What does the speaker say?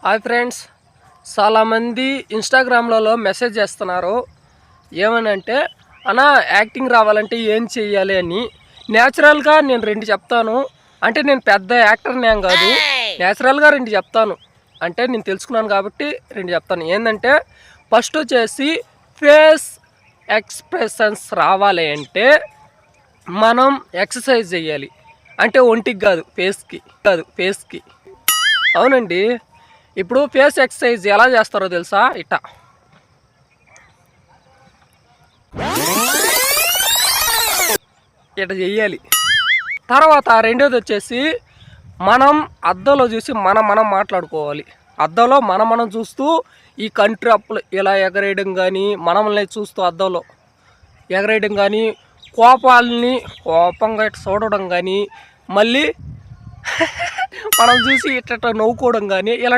Hi friends, చాలామంది ఇన్స్టాగ్రామ్లలో message చేస్తున్నారు. ఏమనంటే అన్నా యాక్టింగ్ రావాలంటే ఏం చెయ్యాలి అని. న్యాచురల్గా నేను రెండు చెప్తాను. అంటే నేను పెద్ద యాక్టర్ని ఏం కాదు, న్యాచురల్గా రెండు చెప్తాను. అంటే నేను తెలుసుకున్నాను కాబట్టి రెండు చెప్తాను. ఏంటంటే ఫస్ట్ వచ్చేసి ఫేస్ ఎక్స్ప్రెషన్స్ రావాలి అంటే మనం ఎక్సర్సైజ్ చేయాలి. అంటే ఒంటికి కాదు, ఫేస్కి. అవునండి. ఇప్పుడు ఫేస్ ఎక్సర్సైజ్ ఎలా చేస్తారో తెలుసా? ఇట్టా ఇట్లా చెయ్యాలి. తర్వాత రెండోది వచ్చేసి మనం అద్దంలో చూసి మనం మాట్లాడుకోవాలి. అద్దంలో మనం చూస్తూ ఈ కంట్రీ అప్పులు ఇలా ఎగరేయడం కానీ, మనల్ని చూస్తూ అద్దంలో ఎగరేయడం కానీ, కోపంగా ఇట్లా చూడడం కానీ, మళ్ళీ మనం చూసి ఇట్లా నవ్వుకోవడం కానీ ఇలా